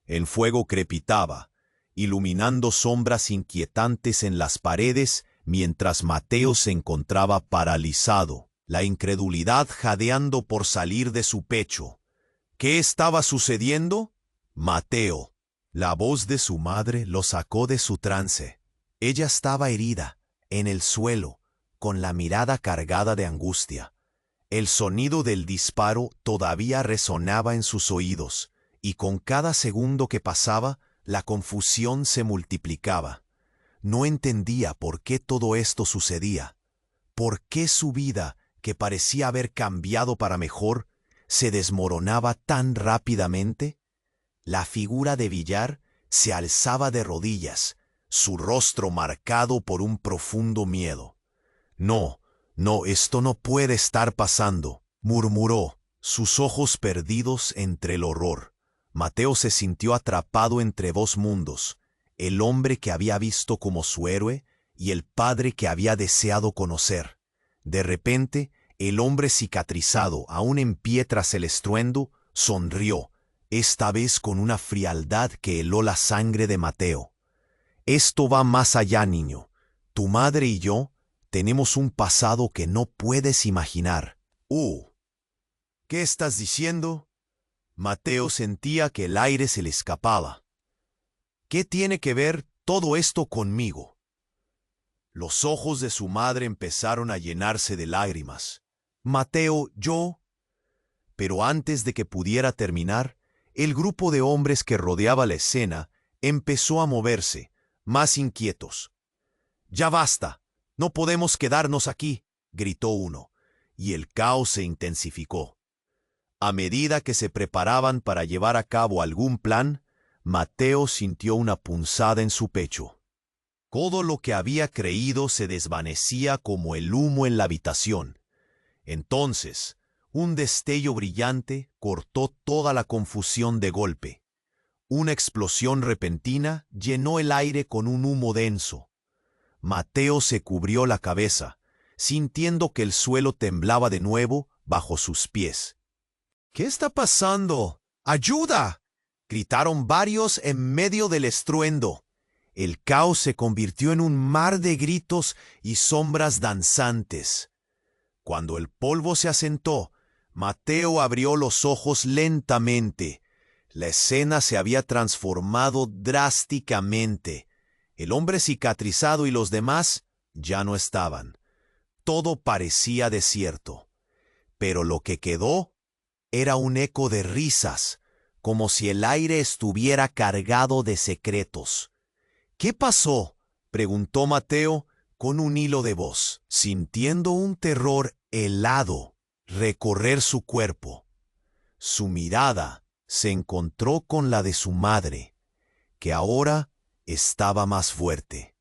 Speaker 1: El fuego crepitaba, iluminando sombras inquietantes en las paredes, mientras Mateo se encontraba paralizado, la incredulidad jadeando por salir de su pecho. ¿Qué estaba sucediendo? Mateo. La voz de su madre lo sacó de su trance. Ella estaba herida, en el suelo, con la mirada cargada de angustia. El sonido del disparo todavía resonaba en sus oídos, y con cada segundo que pasaba, la confusión se multiplicaba. No entendía por qué todo esto sucedía. ¿Por qué su vida, que parecía haber cambiado para mejor, se desmoronaba tan rápidamente? La figura de Villar se alzaba de rodillas, su rostro marcado por un profundo miedo. No, esto no puede estar pasando, murmuró, sus ojos perdidos entre el horror. Mateo se sintió atrapado entre dos mundos, el hombre que había visto como su héroe y el padre que había deseado conocer. De repente, el hombre cicatrizado, aún en pie tras el estruendo, sonrió, esta vez con una frialdad que heló la sangre de Mateo. Esto va más allá, niño. Tu madre y yo tenemos un pasado que no puedes imaginar. ¿Qué estás diciendo? Mateo sentía que el aire se le escapaba. ¿Qué tiene que ver todo esto conmigo? Los ojos de su madre empezaron a llenarse de lágrimas. Mateo, yo... Pero antes de que pudiera terminar, el grupo de hombres que rodeaba la escena empezó a moverse, más inquietos. «¡Ya basta! No podemos quedarnos aquí», gritó uno, y el caos se intensificó. A medida que se preparaban para llevar a cabo algún plan, Mateo sintió una punzada en su pecho. Todo lo que había creído se desvanecía como el humo en la habitación. Entonces, un destello brillante cortó toda la confusión de golpe. Una explosión repentina llenó el aire con un humo denso. Mateo se cubrió la cabeza, sintiendo que el suelo temblaba de nuevo bajo sus pies. «¿Qué está pasando? ¡Ayuda!», gritaron varios en medio del estruendo. El caos se convirtió en un mar de gritos y sombras danzantes. Cuando el polvo se asentó, Mateo abrió los ojos lentamente. La escena se había transformado drásticamente. El hombre cicatrizado y los demás ya no estaban. Todo parecía desierto. Pero lo que quedó era un eco de risas, como si el aire estuviera cargado de secretos. «¿Qué pasó?», preguntó Mateo con un hilo de voz, sintiendo un terror helado recorrer su cuerpo. Su mirada se encontró con la de su madre, que ahora estaba más fuerte.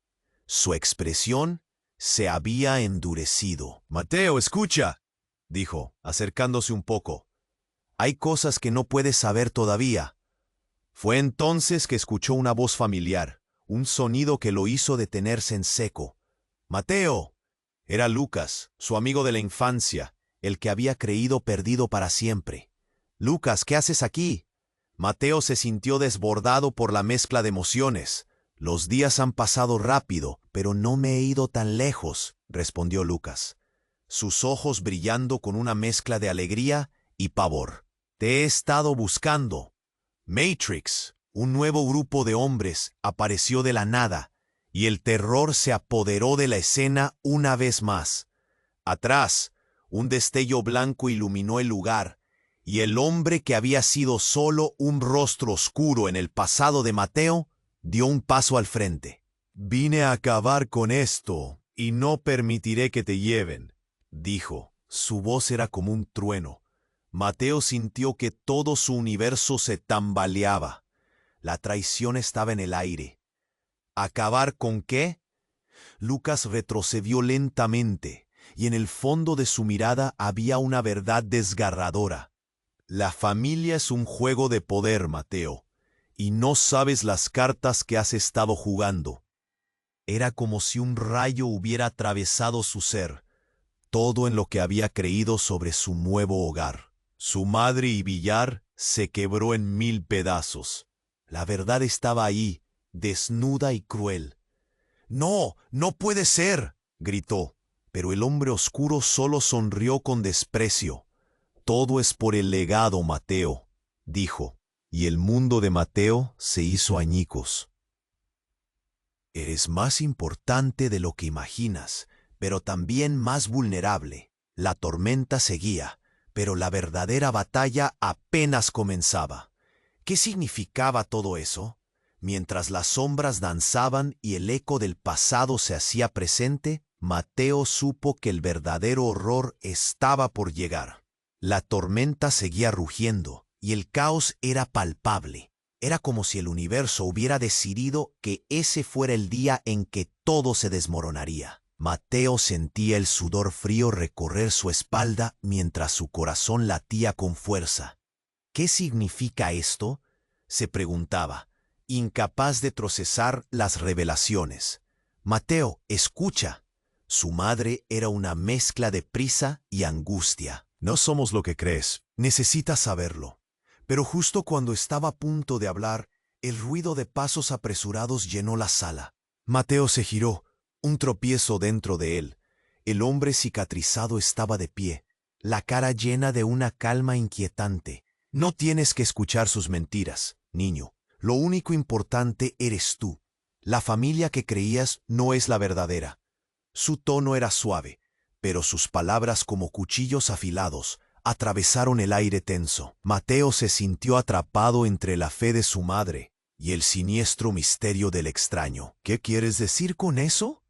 Speaker 1: Su expresión se había endurecido. «Mateo, escucha», dijo, acercándose un poco. «Hay cosas que no puedes saber todavía». Fue entonces que escuchó una voz familiar, un sonido que lo hizo detenerse en seco. «Mateo». Era Lucas, su amigo de la infancia, el que había creído perdido para siempre. «Lucas, ¿qué haces aquí?». Mateo se sintió desbordado por la mezcla de emociones. «Los días han pasado rápido, pero no me he ido tan lejos», respondió Lucas, sus ojos brillando con una mezcla de alegría y pavor. «Te he estado buscando». Matrix, un nuevo grupo de hombres, apareció de la nada, y el terror se apoderó de la escena una vez más. Atrás, un destello blanco iluminó el lugar, y el hombre que había sido solo un rostro oscuro en el pasado de Mateo dio un paso al frente. «Vine a acabar con esto, y no permitiré que te lleven», dijo. Su voz era como un trueno. Mateo sintió que todo su universo se tambaleaba. La traición estaba en el aire. ¿Acabar con qué?, Lucas retrocedió lentamente, y en el fondo de su mirada había una verdad desgarradora. La familia es un juego de poder, Mateo, y no sabes las cartas que has estado jugando. Era como si un rayo hubiera atravesado su ser, todo en lo que había creído sobre su nuevo hogar. Su madre y Villar se quebró en 1000 pedazos. La verdad estaba ahí, desnuda y cruel. «No, no puede ser», gritó, pero el hombre oscuro solo sonrió con desprecio. «Todo es por el legado, Mateo», dijo, y el mundo de Mateo se hizo añicos. «Eres más importante de lo que imaginas, pero también más vulnerable». La tormenta seguía, pero la verdadera batalla apenas comenzaba. ¿Qué significaba todo eso? Mientras las sombras danzaban y el eco del pasado se hacía presente, Mateo supo que el verdadero horror estaba por llegar. La tormenta seguía rugiendo y el caos era palpable. Era como si el universo hubiera decidido que ese fuera el día en que todo se desmoronaría. Mateo sentía el sudor frío recorrer su espalda mientras su corazón latía con fuerza. ¿Qué significa esto?, se preguntaba, incapaz de procesar las revelaciones. «Mateo, escucha». Su madre era una mezcla de prisa y angustia. «No somos lo que crees. Necesitas saberlo». Pero justo cuando estaba a punto de hablar, el ruido de pasos apresurados llenó la sala. Mateo se giró, un tropiezo dentro de él. El hombre cicatrizado estaba de pie, la cara llena de una calma inquietante. «No tienes que escuchar sus mentiras, niño. Lo único importante eres tú. La familia que creías no es la verdadera». Su tono era suave, pero sus palabras como cuchillos afilados atravesaron el aire tenso. Mateo se sintió atrapado entre la fe de su madre y el siniestro misterio del extraño. «¿Qué quieres decir con eso?»,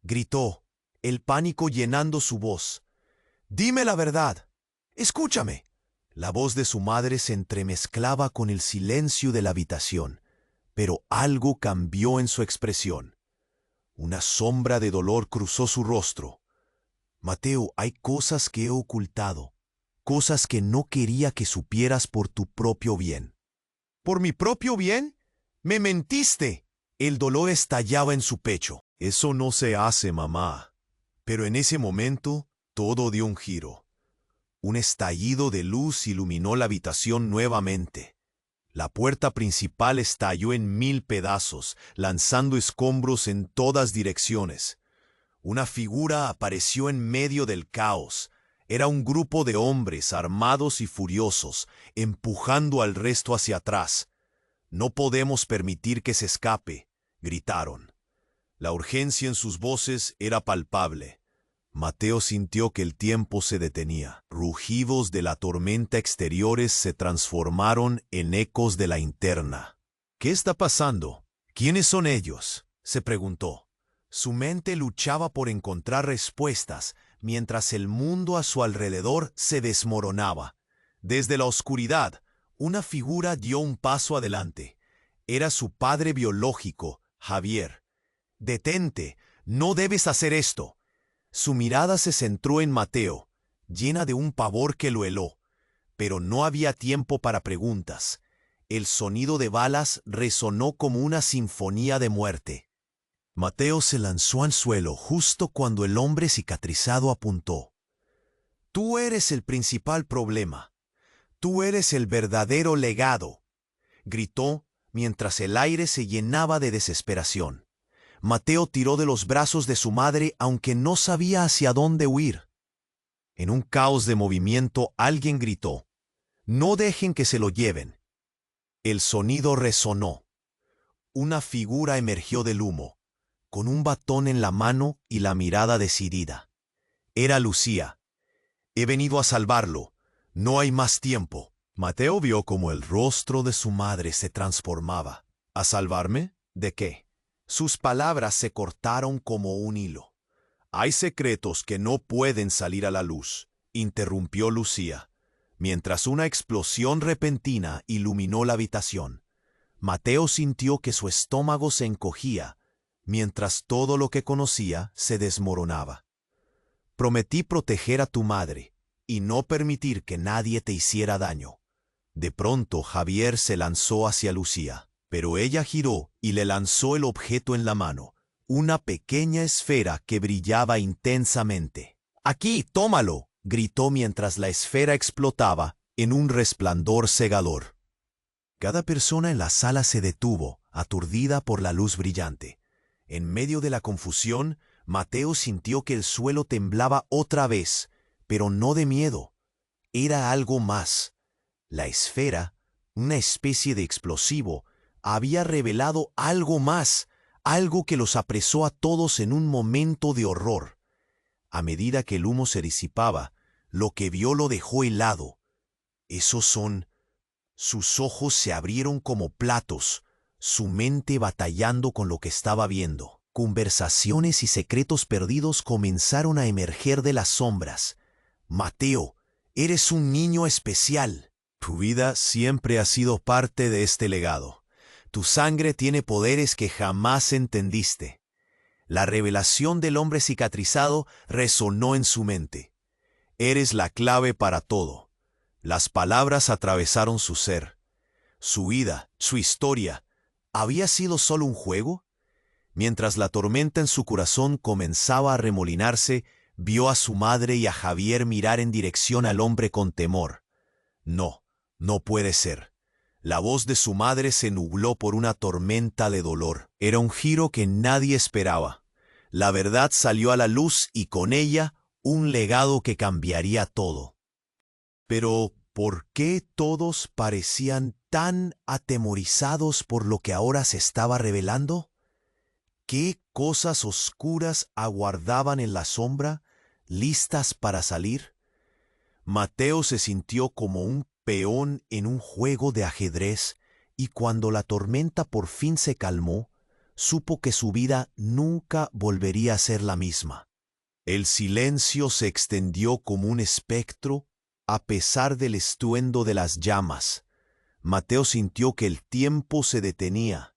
Speaker 1: gritó, el pánico llenando su voz. «Dime la verdad. Escúchame». La voz de su madre se entremezclaba con el silencio de la habitación, pero algo cambió en su expresión. Una sombra de dolor cruzó su rostro. «Mateo, hay cosas que he ocultado, cosas que no quería que supieras por tu propio bien». «¿Por mi propio bien? ¡Me mentiste!». El dolor estallaba en su pecho. «Eso no se hace, mamá». Pero en ese momento, todo dio un giro. Un estallido de luz iluminó la habitación nuevamente. La puerta principal estalló en 1000 pedazos, lanzando escombros en todas direcciones. Una figura apareció en medio del caos. Era un grupo de hombres armados y furiosos, empujando al resto hacia atrás. «No podemos permitir que se escape», gritaron. La urgencia en sus voces era palpable. Mateo sintió que el tiempo se detenía. Rugidos de la tormenta exteriores se transformaron en ecos de la interna. «¿Qué está pasando? ¿Quiénes son ellos?», se preguntó. Su mente luchaba por encontrar respuestas, mientras el mundo a su alrededor se desmoronaba. Desde la oscuridad, una figura dio un paso adelante. Era su padre biológico, Javier. «Detente, no debes hacer esto». Su mirada se centró en Mateo, llena de un pavor que lo heló. Pero no había tiempo para preguntas. El sonido de balas resonó como una sinfonía de muerte. Mateo se lanzó al suelo justo cuando el hombre cicatrizado apuntó. «Tú eres el principal problema. Tú eres el verdadero legado», gritó mientras el aire se llenaba de desesperación. Mateo tiró de los brazos de su madre aunque no sabía hacia dónde huir. En un caos de movimiento alguien gritó: «No dejen que se lo lleven». El sonido resonó. Una figura emergió del humo, con un batón en la mano y la mirada decidida. Era Lucía. «He venido a salvarlo. No hay más tiempo». Mateo vio cómo el rostro de su madre se transformaba. «¿A salvarme? ¿De qué?». Sus palabras se cortaron como un hilo. «Hay secretos que no pueden salir a la luz», interrumpió Lucía, mientras una explosión repentina iluminó la habitación. Mateo sintió que su estómago se encogía, mientras todo lo que conocía se desmoronaba. Prometí proteger a tu madre y no permitir que nadie te hiciera daño. De pronto Javier se lanzó hacia Lucía, pero ella giró y le lanzó el objeto en la mano, una pequeña esfera que brillaba intensamente. «Aquí, tómalo», gritó mientras la esfera explotaba en un resplandor cegador. Cada persona en la sala se detuvo, aturdida por la luz brillante. En medio de la confusión, Mateo sintió que el suelo temblaba otra vez, pero no de miedo. Era algo más. La esfera, una especie de explosivo, había revelado algo más, algo que los apresó a todos en un momento de horror. A medida que el humo se disipaba, lo que vio lo dejó helado. Esos son... Sus ojos se abrieron como platos, su mente batallando con lo que estaba viendo. Conversaciones y secretos perdidos comenzaron a emerger de las sombras. «Mateo, eres un niño especial. Tu vida siempre ha sido parte de este legado. Tu sangre tiene poderes que jamás entendiste». La revelación del hombre cicatrizado resonó en su mente. «Eres la clave para todo». Las palabras atravesaron su ser. Su vida, su historia, ¿había sido solo un juego? Mientras la tormenta en su corazón comenzaba a remolinarse, vio a su madre y a Javier mirar en dirección al hombre con temor. No, no puede ser. La voz de su madre se nubló por una tormenta de dolor. Era un giro que nadie esperaba. La verdad salió a la luz y con ella un legado que cambiaría todo. Pero, ¿por qué todos parecían tan atemorizados por lo que ahora se estaba revelando? ¿Qué cosas oscuras aguardaban en la sombra, listas para salir? Mateo se sintió como un peón en un juego de ajedrez, y cuando la tormenta por fin se calmó, supo que su vida nunca volvería a ser la misma. El silencio se extendió como un espectro a pesar del estruendo de las llamas. Mateo sintió que el tiempo se detenía.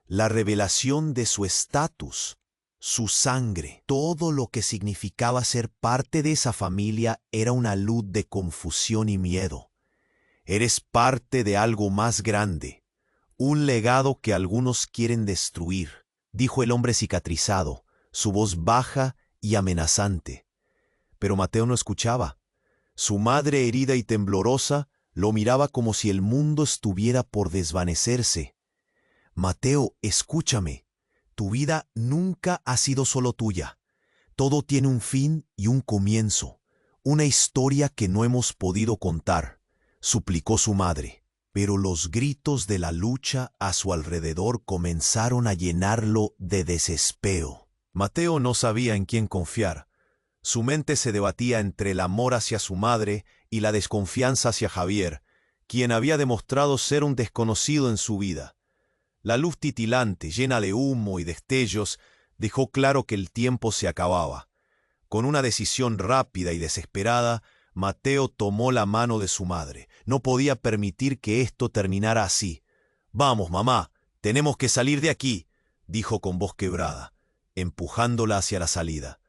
Speaker 1: La revelación de su estatus, su sangre, todo lo que significaba ser parte de esa familia era una luz de confusión y miedo. Eres parte de algo más grande, un legado que algunos quieren destruir, dijo el hombre cicatrizado, su voz baja y amenazante. Pero Mateo no escuchaba. Su madre, herida y temblorosa, lo miraba como si el mundo estuviera por desvanecerse. «Mateo, escúchame. Tu vida nunca ha sido solo tuya. Todo tiene un fin y un comienzo, una historia que no hemos podido contar», suplicó su madre. Pero los gritos de la lucha a su alrededor comenzaron a llenarlo de desespero. Mateo no sabía en quién confiar. Su mente se debatía entre el amor hacia su madre y la desconfianza hacia Javier, quien había demostrado ser un desconocido en su vida. La luz titilante, llena de humo y destellos, dejó claro que el tiempo se acababa. Con una decisión rápida y desesperada, Mateo tomó la mano de su madre. No podía permitir que esto terminara así. «Vamos, mamá, tenemos que salir de aquí», dijo con voz quebrada, empujándola hacia la salida.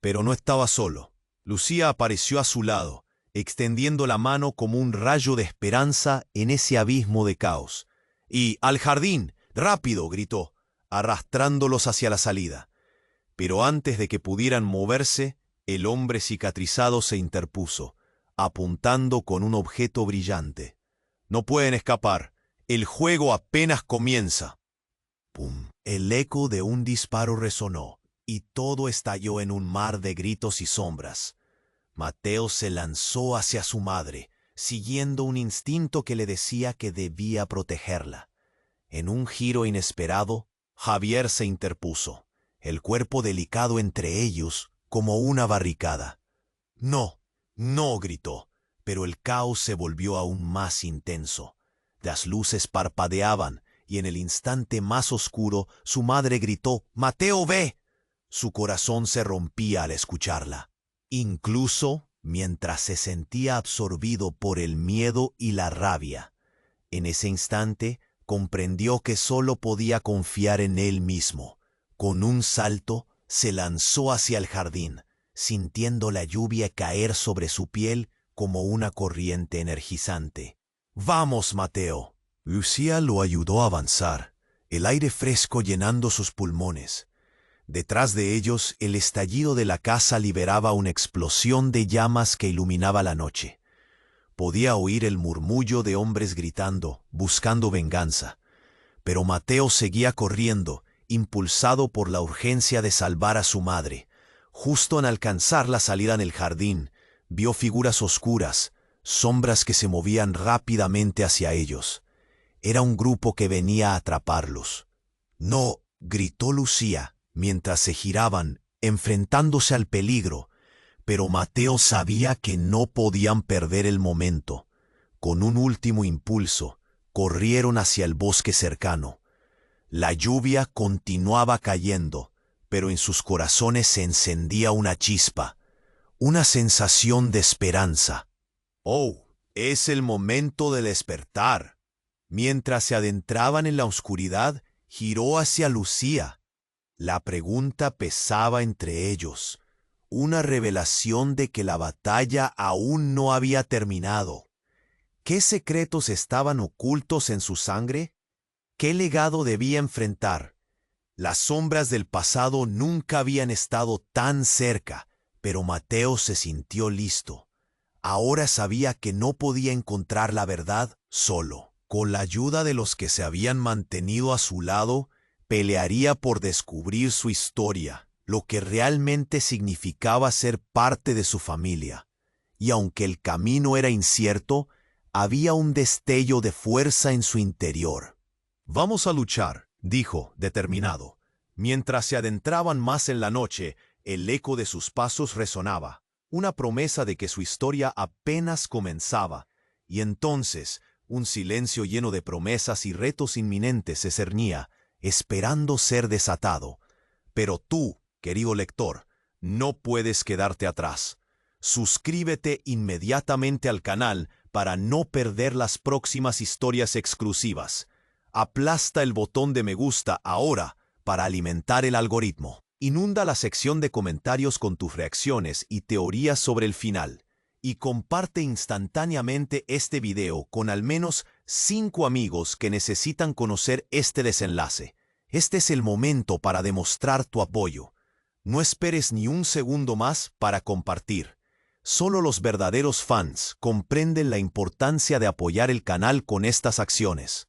Speaker 1: Pero no estaba solo. Lucía apareció a su lado, extendiendo la mano como un rayo de esperanza en ese abismo de caos. «¡Y al jardín! ¡Rápido!», gritó, arrastrándolos hacia la salida. Pero antes de que pudieran moverse, el hombre cicatrizado se interpuso, apuntando con un objeto brillante. «No pueden escapar. El juego apenas comienza». ¡Pum! El eco de un disparo resonó, y todo estalló en un mar de gritos y sombras. Mateo se lanzó hacia su madre, siguiendo un instinto que le decía que debía protegerla. En un giro inesperado, Javier se interpuso, el cuerpo delicado entre ellos como una barricada. «No, no», gritó, pero el caos se volvió aún más intenso. Las luces parpadeaban, y en el instante más oscuro su madre gritó: «¡Mateo, ve!». Su corazón se rompía al escucharla. Incluso mientras se sentía absorbido por el miedo y la rabia. En ese instante comprendió que solo podía confiar en él mismo. Con un salto, se lanzó hacia el jardín, sintiendo la lluvia caer sobre su piel como una corriente energizante. «¡Vamos, Mateo!». Lucía lo ayudó a avanzar, el aire fresco llenando sus pulmones. Detrás de ellos, el estallido de la casa liberaba una explosión de llamas que iluminaba la noche. Podía oír el murmullo de hombres gritando, buscando venganza. Pero Mateo seguía corriendo, impulsado por la urgencia de salvar a su madre. Justo al alcanzar la salida en el jardín, vio figuras oscuras, sombras que se movían rápidamente hacia ellos. Era un grupo que venía a atraparlos. «¡No!», gritó Lucía, mientras se giraban, enfrentándose al peligro. Pero Mateo sabía que no podían perder el momento. Con un último impulso, corrieron hacia el bosque cercano. La lluvia continuaba cayendo, pero en sus corazones se encendía una chispa, una sensación de esperanza. «Oh, es el momento de despertar». Mientras se adentraban en la oscuridad, giró hacia Lucía. La pregunta pesaba entre ellos, una revelación de que la batalla aún no había terminado. ¿Qué secretos estaban ocultos en su sangre? ¿Qué legado debía enfrentar? Las sombras del pasado nunca habían estado tan cerca, pero Mateo se sintió listo. Ahora sabía que no podía encontrar la verdad solo. Con la ayuda de los que se habían mantenido a su lado, pelearía por descubrir su historia, lo que realmente significaba ser parte de su familia. Y aunque el camino era incierto, había un destello de fuerza en su interior. «Vamos a luchar», dijo, determinado. Mientras se adentraban más en la noche, el eco de sus pasos resonaba, una promesa de que su historia apenas comenzaba. Y entonces, un silencio lleno de promesas y retos inminentes se cernía, esperando ser desatado. Pero tú, querido lector, no puedes quedarte atrás. Suscríbete inmediatamente al canal para no perder las próximas historias exclusivas. Aplasta el botón de me gusta ahora para alimentar el algoritmo. Inunda la sección de comentarios con tus reacciones y teorías sobre el final. Y comparte instantáneamente este video con al menos 5 amigos que necesitan conocer este desenlace. Este es el momento para demostrar tu apoyo. No esperes ni un segundo más para compartir. Solo los verdaderos fans comprenden la importancia de apoyar el canal con estas acciones.